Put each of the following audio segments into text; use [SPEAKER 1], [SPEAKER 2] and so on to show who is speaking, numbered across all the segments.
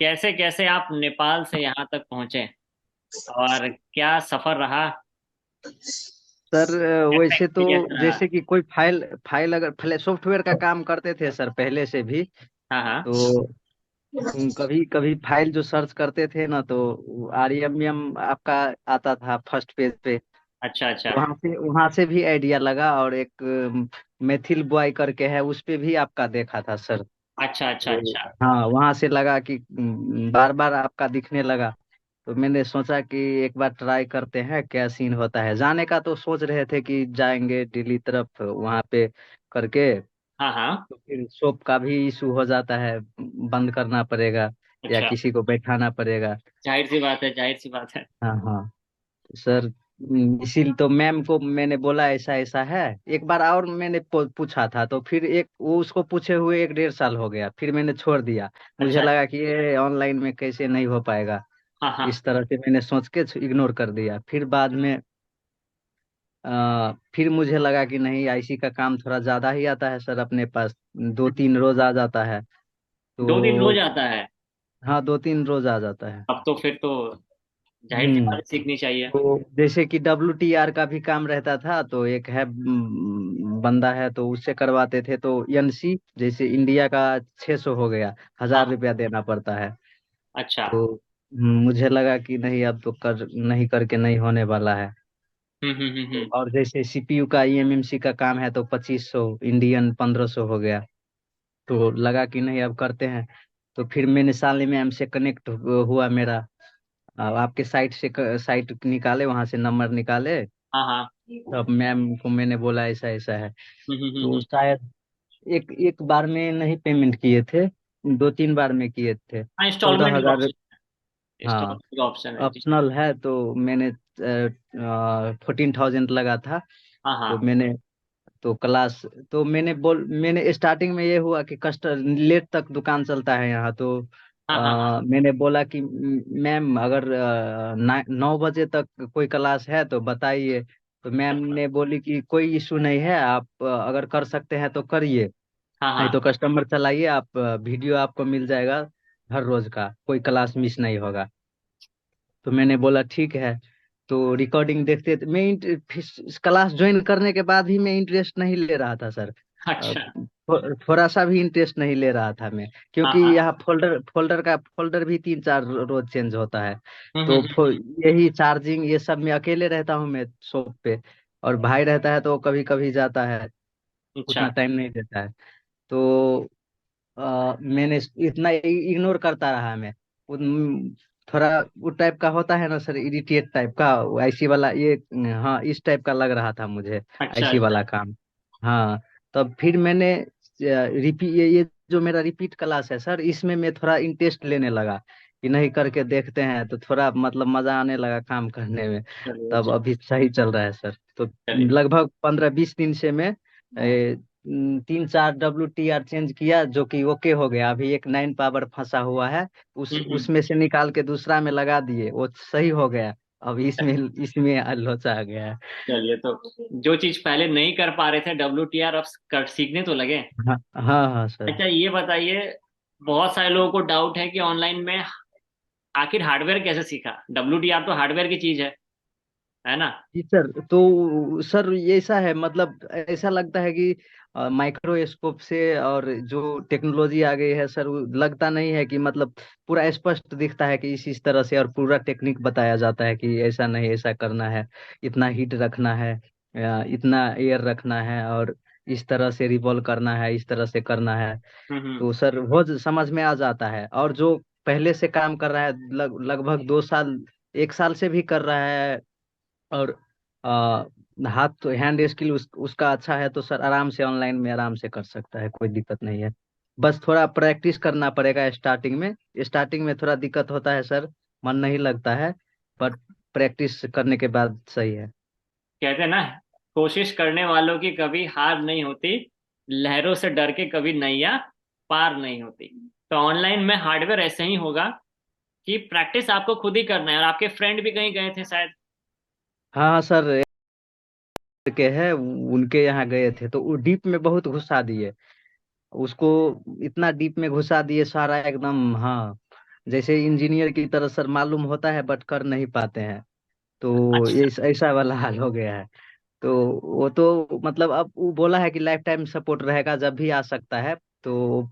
[SPEAKER 1] कैसे कैसे आप नेपाल से यहाँ तक पहुंचे और क्या सफर रहा।
[SPEAKER 2] सर
[SPEAKER 1] कैसा
[SPEAKER 2] वैसे तो
[SPEAKER 1] एक्सपीरियंस रहा।
[SPEAKER 2] जैसे कि कोई फाइल फाइल अगर सॉफ्टवेयर का काम करते थे सर पहले से भी।
[SPEAKER 1] हाँ हाँ।
[SPEAKER 2] तो कभी कभी फाइल जो सर्च करते थे ना तो आरईएमएम आपका आता था फर्स्ट पेज पे।
[SPEAKER 1] अच्छा अच्छा।
[SPEAKER 2] वहां से भी आइडिया लगा और एक मेथिल बॉय करके है उस पे भी आपका देखा था सर।
[SPEAKER 1] अच्छा अच्छा
[SPEAKER 2] तो
[SPEAKER 1] अच्छा।
[SPEAKER 2] हाँ वहां से लगा कि बार बार आपका दिखने लगा। तो मैंने सोचा कि एक बार ट्राई करते हैं क्या सीन होता है। जाने का तो सोच रहे थे कि जाएंगे दिल्ली तरफ वहां पे करके।
[SPEAKER 1] हाँ हाँ।
[SPEAKER 2] तो फिर शॉप का भी इशू हो जाता है, बंद करना पड़ेगा या
[SPEAKER 1] अच्छा।
[SPEAKER 2] किसी को बैठाना पड़ेगा।
[SPEAKER 1] जाहिर सी बात है, जाहिर सी बात है।
[SPEAKER 2] हाँ हाँ। तो सर इसीलिए तो मैम को मैंने बोला ऐसा ऐसा है। एक बार और मैंने पूछा था तो फिर एक वो उसको पूछे हुए 1 1.5 साल हो गया, फिर मैंने छोड़ दिया। मुझे
[SPEAKER 1] अच्छा
[SPEAKER 2] लगा
[SPEAKER 1] अच्छा।
[SPEAKER 2] कि ये ऑनलाइन में कैसे नहीं हो पाएगा।
[SPEAKER 1] हाँ हाँ।
[SPEAKER 2] इस तरह से मैंने सोच के इग्नोर कर दिया। फिर बाद में फिर मुझे लगा कि नहीं आईसी का काम थोड़ा ज्यादा ही आता है सर अपने पास, 2 3 रोज आ जाता है।
[SPEAKER 1] 2 दिन रोज
[SPEAKER 2] तो
[SPEAKER 1] आता है।
[SPEAKER 2] हाँ 2 3 रोज आ जाता है।
[SPEAKER 1] अब तो फिर तो जाहिर सी
[SPEAKER 2] हम्म।
[SPEAKER 1] बात है, सीखनी चाहिए।
[SPEAKER 2] तो जैसे कि WTR का भी काम रहता था तो एक है बंदा है तो उससे करवाते थे। तो एनसी जैसे इंडिया का 600 हो गया,
[SPEAKER 1] हाँ।
[SPEAKER 2] 1000 रुपया देना पड़ता है।
[SPEAKER 1] अच्छा।
[SPEAKER 2] तो मुझे लगा कि नहीं अब तो कर नहीं करके नहीं होने वाला है। तो
[SPEAKER 1] हम्म।
[SPEAKER 2] और जैसे सीपीयू का ईएमएमसी का काम है तो 2500 इंडियन 1500 हो गया। तो लगा कि नहीं अब करते हैं। तो फिर मैंने साले मैम से कनेक्ट हुआ मेरा। आपके साइट से साइट निकाले, वहां से नंबर निकाले।
[SPEAKER 1] हाँ हाँ।
[SPEAKER 2] तब मैम को मैंने बोला ऐसा ऐसा है। तो
[SPEAKER 1] हम्म।
[SPEAKER 2] शायद एक एक बार में नहीं पेमेंट किए थे, 2 3 बार में किए थे।
[SPEAKER 1] हाँ,
[SPEAKER 2] चौदह
[SPEAKER 1] इंस्टॉलमेंट का
[SPEAKER 2] हजार
[SPEAKER 1] ऑप्शन है,
[SPEAKER 2] हाँ
[SPEAKER 1] इंस्टॉलमेंट का ऑप्शन है जी।
[SPEAKER 2] ऑप्शनल है तो मैंने 14,000 लगा था।
[SPEAKER 1] हाँ
[SPEAKER 2] तो
[SPEAKER 1] हाँ।
[SPEAKER 2] मैंने तो क्लास तो मैंने स्टार्टिंग में ये हुआ कि कस्टर लेट तक दुकान चलता है यहाँ। तो
[SPEAKER 1] हाँ हाँ हाँ।
[SPEAKER 2] मैंने बोला कि मैम अगर 9 बजे तक कोई क्लास है तो बताइए। तो मैम
[SPEAKER 1] अच्छा।
[SPEAKER 2] ने बोली कि कोई इशू नहीं है, आप अगर कर सकते हैं तो करिए,
[SPEAKER 1] हाँ
[SPEAKER 2] नहीं तो
[SPEAKER 1] हाँ।
[SPEAKER 2] कस्टमर चलाइए। आप वीडियो आपको मिल जाएगा हर रोज का, कोई क्लास मिस नहीं होगा। तो मैंने बोला ठीक है। तो रिकॉर्डिंग देखते थे मैं क्लास ज्वाइन करने के बाद भी मैं इंटरेस्ट नहीं ले रहा था सर।
[SPEAKER 1] अच्छा।
[SPEAKER 2] थोड़ा सा भी इंटरेस्ट नहीं ले रहा था मैं,
[SPEAKER 1] हाँ
[SPEAKER 2] क्योंकि
[SPEAKER 1] हाँ।
[SPEAKER 2] यहाँ फोल्डर भी 3 4 रोज चेंज होता है। तो
[SPEAKER 1] हम्म।
[SPEAKER 2] यही चार्जिंग ये सब मैं अकेले रहता हूँ मैं शॉप पे, और भाई रहता है तो कभी कभी जाता है,
[SPEAKER 1] अच्छा।
[SPEAKER 2] उतना टाइम नहीं देता है। तो मैंने इतना इग्नोर करता रहा मैं। उन- थोड़ा वो टाइप का होता है ना सर, इरिटेट टाइप का, आईसी वाला ये। हाँ इस टाइप का लग रहा था मुझे
[SPEAKER 1] अच्छा
[SPEAKER 2] आईसी
[SPEAKER 1] अच्छा।
[SPEAKER 2] वाला काम। हाँ तब फिर मैंने ये जो मेरा रिपीट क्लास है सर, इसमें मैं थोड़ा इंटरेस्ट लेने लगा कि नहीं करके देखते हैं। तो थोड़ा मतलब मजा आने लगा काम करने में।
[SPEAKER 1] चलिए
[SPEAKER 2] तब अभी सही चल रहा है सर। तो
[SPEAKER 1] चलिए।
[SPEAKER 2] लगभग 15 20 दिन से मैं 3 4 WTR चेंज किया जो कि ओके हो गया। अभी एक 9 पावर फंसा हुआ है, उस
[SPEAKER 1] हम्म।
[SPEAKER 2] उसमें से निकाल के दूसरा में लगा दिए, वो सही हो गया। अब इसमें इसमें लोचा आ गया है।
[SPEAKER 1] चलिए, तो जो चीज पहले नहीं कर पा रहे थे WTR, अब कर सीखने तो लगे।
[SPEAKER 2] हाँ हाँ हाँ सर।
[SPEAKER 1] अच्छा, ये बताइए, बहुत सारे लोगों को डाउट है कि ऑनलाइन में आखिर हार्डवेयर कैसे सीखा। WTR तो हार्डवेयर की चीज है ना।
[SPEAKER 2] जी सर। तो सर ये ऐसा है, मतलब ऐसा लगता है कि माइक्रोस्कोप से और जो टेक्नोलॉजी आ गई है सर, वो लगता नहीं है कि मतलब पूरा स्पष्ट दिखता है कि इस तरह से, और पूरा टेक्निक बताया जाता है कि ऐसा नहीं ऐसा करना है, इतना हीट रखना है, इतना एयर रखना है, और इस तरह से रिवॉल्व करना है, इस तरह से करना है।
[SPEAKER 1] हम्म।
[SPEAKER 2] तो सर वो समझ में आ जाता है। और जो पहले से काम कर रहा है लगभग 2 साल 1 साल से भी कर रहा है, और आ, हाथ तो हैंड स्किल उसका अच्छा है, तो सर आराम से ऑनलाइन में आराम से कर सकता है, कोई दिक्कत नहीं है। बस थोड़ा प्रैक्टिस करना पड़ेगा स्टार्टिंग में थोड़ा दिक्कत होता है सर, मन नहीं लगता है, पर प्रैक्टिस करने के बाद सही है।
[SPEAKER 1] कहते हैं ना, कोशिश करने वालों की कभी हार नहीं होती, लहरों से डर के कभी नैया पार नहीं होती। तो ऑनलाइन में हार्डवेयर ऐसे ही होगा कि प्रैक्टिस आपको खुद ही करना है। और आपके फ्रेंड भी कहीं गए थे शायद।
[SPEAKER 2] हाँ हाँ सर, के है उनके यहाँ गए थे तो वो डीप में बहुत घुसा दिए उसको, इतना डीप में घुसा दिए सारा एकदम। हाँ जैसे इंजीनियर की तरह सर मालूम होता है बट कर नहीं पाते हैं। तो ये
[SPEAKER 1] अच्छा।
[SPEAKER 2] ऐसा वाला हाल हो गया है। तो वो तो मतलब अब वो बोला है कि लाइफ टाइम सपोर्ट रहेगा, जब भी आ सकता है। तो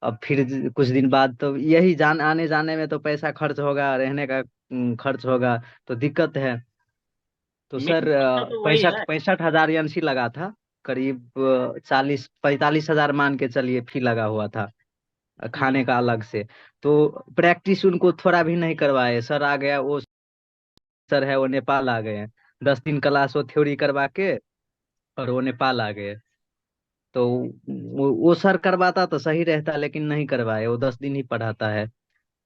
[SPEAKER 2] अब फिर कुछ दिन बाद तो यही जान आने जाने में तो पैसा खर्च होगा, रहने का खर्च होगा, तो दिक्कत है। तो
[SPEAKER 1] मेन
[SPEAKER 2] सर
[SPEAKER 1] मुद्दा तो वही
[SPEAKER 2] पैंसठ
[SPEAKER 1] है।
[SPEAKER 2] 65,000 एनसी लगा था। करीब 40-45 हजार मान के चलिए फी लगा हुआ था,
[SPEAKER 1] हम्म।
[SPEAKER 2] खाने का अलग से। तो प्रैक्टिस उनको थोड़ा भी नहीं करवाए, सर आ गया वो सर है वो नेपाल आ गए हैं। 10 दिन क्लास वो थ्योरी करवा के और वो नेपाल आ गए। तो वो सर करवाता तो सही रहता, लेकिन नहीं करवाए, वो 10 दिन ही पढ़ाता है।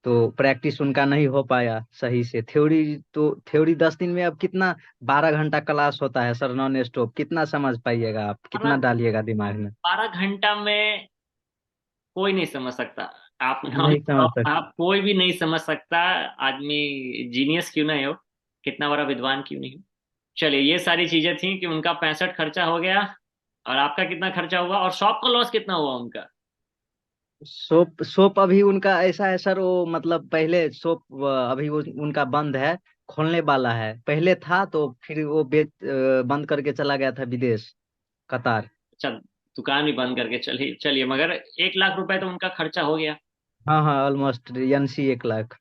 [SPEAKER 2] तो प्रैक्टिस उनका नहीं हो पाया सही से। थ्योरी तो थ्योरी 10 दिन में अब कितना, 12 घंटा क्लास होता है सर नॉन स्टॉप, कितना समझ पाइएगा आप, कितना
[SPEAKER 1] 12
[SPEAKER 2] डालिएगा दिमाग में।
[SPEAKER 1] 12 घंटा में कोई नहीं समझ सकता। आप नॉन
[SPEAKER 2] नहीं समझ
[SPEAKER 1] स्टॉप,
[SPEAKER 2] सकते।
[SPEAKER 1] आप कोई भी नहीं समझ सकता। आदमी जीनियस क्यों ना हो, कितना बड़ा विद्वान क्यों नहीं हो। चलिए, ये सारी चीजें थी कि उनका 65 खर्चा हो गया, और आपका कितना खर्चा हुआ, और शॉप का लॉस कितना हुआ उनका।
[SPEAKER 2] सोप सोप अभी उनका ऐसा है सर, वो मतलब पहले सोप अभी वो उनका बंद है, खोलने वाला है। पहले था तो फिर वो बंद करके चला गया था विदेश, कतार।
[SPEAKER 1] अच्छा, दुकान भी बंद करके चलिए चलिए, मगर 1 लाख रुपए तो उनका खर्चा हो गया।
[SPEAKER 2] हाँ हाँ, ऑलमोस्ट एनसी 1 लाख।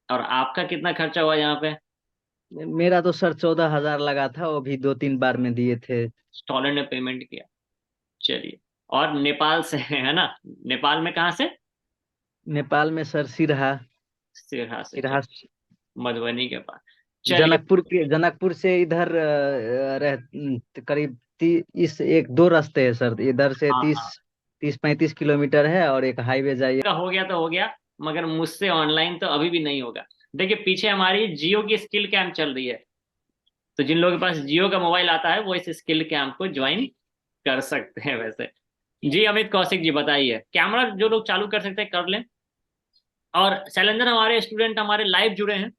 [SPEAKER 1] और आपका कितना खर्चा हुआ यहाँ पे।
[SPEAKER 2] मेरा तो सर 14,000 लगा था, वो भी 2-3 बार में दिए थे।
[SPEAKER 1] इंस्टॉलर ने पेमेंट किया। चलिए। और नेपाल से है ना। नेपाल में कहाँ से।
[SPEAKER 2] नेपाल में सर सिरहा।
[SPEAKER 1] सिरहा से,
[SPEAKER 2] सिरहा
[SPEAKER 1] चलिए। मधुबनी के पास। चलिए।
[SPEAKER 2] जनकपुर से इधर करीब इस एक दो रास्ते हैं सर, इधर से
[SPEAKER 1] हाँ
[SPEAKER 2] तीस
[SPEAKER 1] हाँ।
[SPEAKER 2] 30-35 किलोमीटर है, और एक हाईवे जाइए।
[SPEAKER 1] का हो गया तो हो गया, मगर मुझसे ऑनलाइन तो अभी भी नहीं होगा। देखिए, पीछे हमारी जियो की स्किल कैंप चल रही है। तो जिन लोगों के पास जियो का मोबाइल आता है वो इस स्किल कैंप को ज्वाइन कर सकते हैं वैसे। जी अमित कौशिक जी, बताइए, कैमरा जो लोग चालू कर सकते हैं कर लें। और शैलेंद्र, हमारे स्टूडेंट हमारे लाइव जुड़े हैं।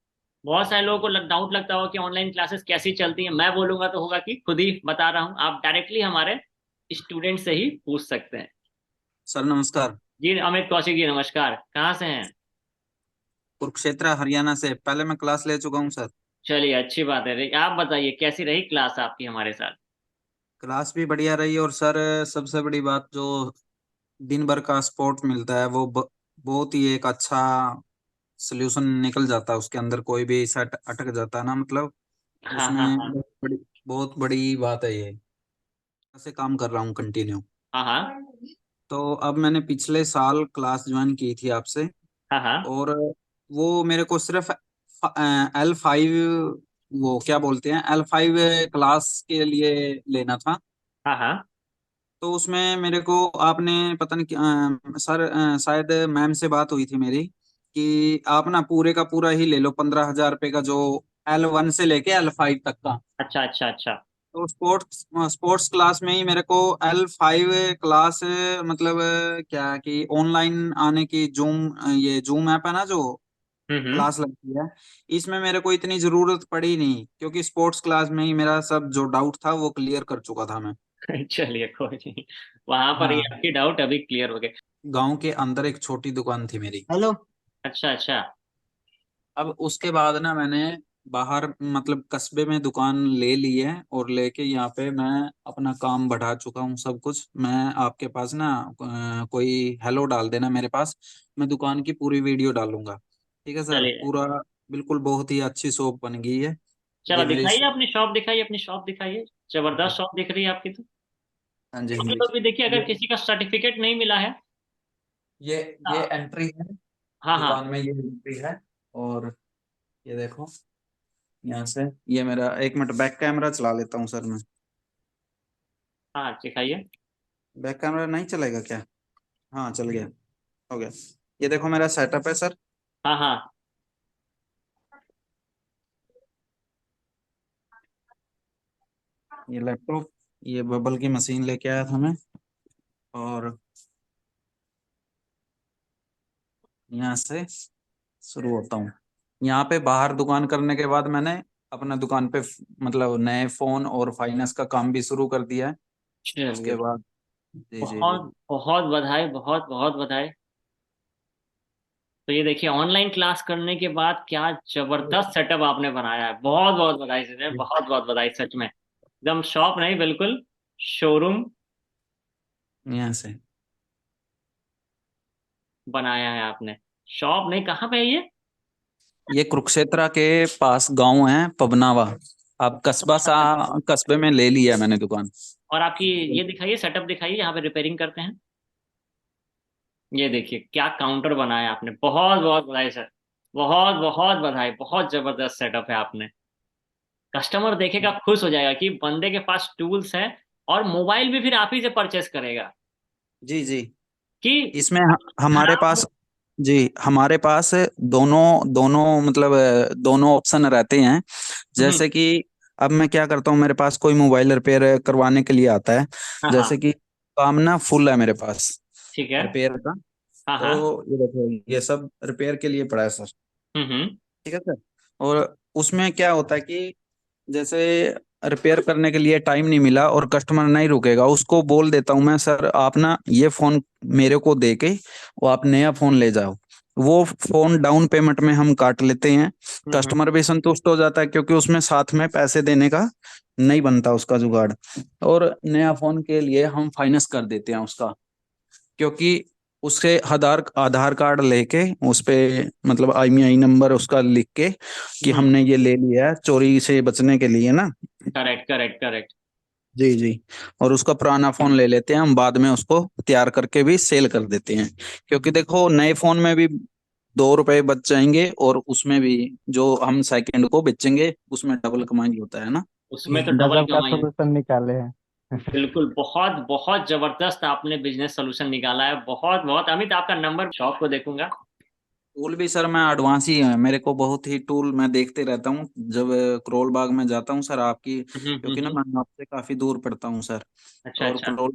[SPEAKER 1] बहुत सारे लोगों को डाउट लगता होगा कि ऑनलाइन क्लासेस कैसी चलती हैं। मैं बोलूंगा तो होगा कि खुद ही बता रहा हूँ, आप डायरेक्टली हमारे स्टूडेंट से ही पूछ सकते हैं।
[SPEAKER 3] सर नमस्कार।
[SPEAKER 1] जी अमित कौशिक जी, नमस्कार। कहाँ से हैं।
[SPEAKER 3] कुरुक्षेत्र हरियाणा से पहले मैं क्लास ले चुका हूँ सर।
[SPEAKER 1] चलिए, अच्छी बात है। आप बताइए, कैसी रही क्लास आपकी हमारे साथ।
[SPEAKER 3] क्लास भी बढ़िया रही, और सर सबसे बड़ी बात जो दिन भर का सपोर्ट मिलता है वो बहुत ही एक अच्छा सोल्यूशन निकल जाता है उसके अंदर। कोई भी सेट अटक जाता है ना, मतलब
[SPEAKER 1] हाँ हाँ
[SPEAKER 3] उसमें
[SPEAKER 1] हाँ।
[SPEAKER 3] बहुत बड़ी बात है ये। ऐसे काम कर रहा हूँ कंटिन्यू।
[SPEAKER 1] हाँ हाँ
[SPEAKER 3] तो अब मैंने पिछले साल क्लास ज्वाइन की थी आपसे,
[SPEAKER 1] हाँ हाँ
[SPEAKER 3] और वो मेरे को सिर्फ L5, वो क्या बोलते हैं, L5 क्लास के लिए लेना था।
[SPEAKER 1] हाँ हाँ।
[SPEAKER 3] तो उसमें मेरे को आपने पता नहीं सर शायद मैम से बात हुई थी मेरी कि आप ना पूरे का पूरा ही ले लो 15,000 रुपये का, जो L1 से लेके L5 तक का।
[SPEAKER 1] अच्छा अच्छा अच्छा।
[SPEAKER 3] तो स्पोर्ट्स स्पोर्ट्स क्लास में ही मेरे को L5 क्लास, मतलब क्या कि ऑनलाइन आने की जूम, ये जूम ऐप है ना जो
[SPEAKER 1] हम्म।
[SPEAKER 3] क्लास लगती है, इसमें मेरे को इतनी जरूरत पड़ी नहीं, क्योंकि स्पोर्ट्स क्लास में ही मेरा सब जो डाउट था वो क्लियर कर चुका था मैं।
[SPEAKER 1] चलिए, कोई नहीं। वहां पर ये
[SPEAKER 3] हाँ,
[SPEAKER 1] आपकी डाउट अभी क्लियर हो गए।
[SPEAKER 3] गांव के अंदर एक छोटी दुकान थी मेरी। हेलो।
[SPEAKER 1] अच्छा अच्छा।
[SPEAKER 3] अब उसके बाद ना मैंने बाहर, मतलब कस्बे में दुकान ले ली है, और लेके यहाँ पे मैं अपना काम बढ़ा चुका हूँ सब कुछ। मैं आपके पास ना कोई हेलो डाल देना मेरे पास, मैं दुकान की पूरी वीडियो डालूंगा। ठीक है सर,
[SPEAKER 1] चलिए,
[SPEAKER 3] पूरा बिल्कुल बहुत ही अच्छी शॉप बन गई है।
[SPEAKER 1] चलो
[SPEAKER 3] ये मेरी
[SPEAKER 1] दिखाइए अपनी शॉप, दिखाइए अपनी शॉप, दिखाइए। जबरदस्त शॉप दिख रही है आपकी तो।
[SPEAKER 3] हाँ जी, हाँ
[SPEAKER 1] हम
[SPEAKER 3] जी।
[SPEAKER 1] लोग भी देखिए, अगर
[SPEAKER 3] ये
[SPEAKER 1] किसी का सर्टिफिकेट नहीं मिला है।
[SPEAKER 3] ये ये
[SPEAKER 1] हाँ
[SPEAKER 3] एंट्री है
[SPEAKER 1] हाँ हाँ।
[SPEAKER 3] दुकान में, ये एंट्री है। और ये देखो, यहाँ से ये मेरा, 1 मिनट बैक कैमरा चला लेता हूँ सर मैं।
[SPEAKER 1] हाँ, दिखाइए।
[SPEAKER 3] बैक कैमरा नहीं चलेगा क्या? हाँ चल गया, हो गया। ये देखो मेरा सेटअप है सर।
[SPEAKER 1] हाँ हाँ।
[SPEAKER 3] ये लैपटॉप, ये बबल की मशीन लेके आया था मैं, और यहाँ से शुरू होता हूँ। यहाँ पे बाहर दुकान करने के बाद मैंने अपना दुकान पे मतलब नए फोन और फाइनेंस का काम भी शुरू कर दिया है।
[SPEAKER 1] चलिए,
[SPEAKER 3] उसके बाद जी जी जी।
[SPEAKER 1] बहुत बहुत बधाई, बहुत बहुत बधाई। तो ये देखिए ऑनलाइन क्लास करने के बाद क्या जबरदस्त सेटअप आपने बनाया है, बहुत बहुत बधाई सर, बहुत बहुत बधाई सच में। एकदम शॉप नहीं, बिल्कुल शोरूम
[SPEAKER 3] यहाँ से।
[SPEAKER 1] बनाया है आपने। शॉप नहीं, कहाँ पे है ये?
[SPEAKER 3] ये कुरुक्षेत्र के पास गांव है पबनावा। आप कस्बे में ले लिया है मैंने दुकान।
[SPEAKER 1] और आपकी ये दिखाइए, सेटअप दिखाइए, यहाँ पे रिपेयरिंग करते हैं। ये देखिए क्या काउंटर बनाया आपने, बहुत बहुत बधाई सर, बहुत बहुत बधाई, बहुत जबरदस्त सेटअप है आपने। कस्टमर देखेगा खुश हो जाएगा कि बंदे के पास टूल्स है, और मोबाइल भी फिर आप ही से परचेस करेगा
[SPEAKER 3] जी जी।
[SPEAKER 1] कि
[SPEAKER 3] इसमें हमारे
[SPEAKER 1] खराब
[SPEAKER 3] पास,
[SPEAKER 1] हो।
[SPEAKER 3] जी हमारे पास दोनों दोनों मतलब दोनों ऑप्शन रहते हैं।
[SPEAKER 1] हम्म।
[SPEAKER 3] जैसे कि अब मैं क्या करता हूँ, मेरे पास कोई मोबाइल रिपेयर करवाने के लिए आता है,
[SPEAKER 1] हाँ हाँ।
[SPEAKER 3] जैसे कि काम ना फुल है मेरे पास
[SPEAKER 1] ठीक है।
[SPEAKER 3] रिपेयर का।
[SPEAKER 1] हाँ हाँ।
[SPEAKER 3] तो ये देखो, ये सब रिपेयर के लिए पड़ा है सर।
[SPEAKER 1] हम्म।
[SPEAKER 3] ठीक है सर। और उसमें क्या होता है कि जैसे रिपेयर करने के लिए टाइम नहीं मिला और कस्टमर नहीं रुकेगा, उसको बोल देता हूँ मैं, सर आप ना ये फोन मेरे को दे के वो आप नया फोन ले जाओ। वो फोन डाउन पेमेंट में हम काट लेते हैं।
[SPEAKER 1] हम्म।
[SPEAKER 3] कस्टमर भी संतुष्ट हो जाता है, क्योंकि उसमें साथ में पैसे देने का नहीं बनता उसका जुगाड़। और नया फोन के लिए हम फाइनेंस कर देते हैं उसका, क्योंकि उससे आधार आधार कार्ड लेके उस पे मतलब IMEI नंबर उसका लिख के कि
[SPEAKER 1] हम्म।
[SPEAKER 3] हमने ये ले लिया है चोरी से बचने के लिए ना।
[SPEAKER 1] Correct correct correct.
[SPEAKER 3] जी जी। और उसका पुराना फोन ले लेते हैं हम, बाद में उसको तैयार करके भी सेल कर देते हैं। क्योंकि देखो नए फोन में भी 2 रुपए बच जाएंगे, और उसमें भी जो हम सेकंड को बेचेंगे उसमें डबल कमाई होता है ना।
[SPEAKER 1] उसमें तो डबल
[SPEAKER 2] गजब का
[SPEAKER 1] कमाई है।
[SPEAKER 2] सोल्यूशन निकाले हैं।
[SPEAKER 1] बिल्कुल, बहुत बहुत जबरदस्त आपने बिजनेस सोल्यूशन निकाला है, बहुत बहुत। अमित, आपका नंबर शॉप को देखूंगा।
[SPEAKER 3] टूल भी सर मैं एडवांस ही है, मेरे को बहुत ही टूल मैं देखते रहता हूँ जब करोल बाग में जाता हूँ सर आपकी, क्योंकि ना
[SPEAKER 1] हम्म।
[SPEAKER 3] मैं आपसे काफी दूर पड़ता हूँ सर।
[SPEAKER 1] अच्छा
[SPEAKER 3] और
[SPEAKER 1] अच्छा।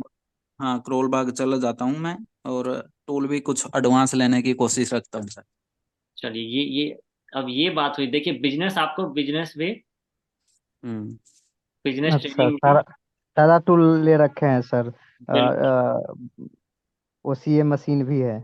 [SPEAKER 3] हाँ करोल बाग चला जाता हूँ मैं। और टूल भी कुछ एडवांस लेने की कोशिश रखता हूँ सर।
[SPEAKER 1] चलिए ये अब ये बात हुई, देखिए बिजनेस, आपको बिजनेस भी,
[SPEAKER 3] हम्म।
[SPEAKER 1] बिजनेस
[SPEAKER 2] अच्छा,
[SPEAKER 1] ट्रेनिंग भी।
[SPEAKER 2] सारा सारा टूल ले रखे हैं सर।
[SPEAKER 1] बिल्कुल।
[SPEAKER 2] OCA मशीन भी है।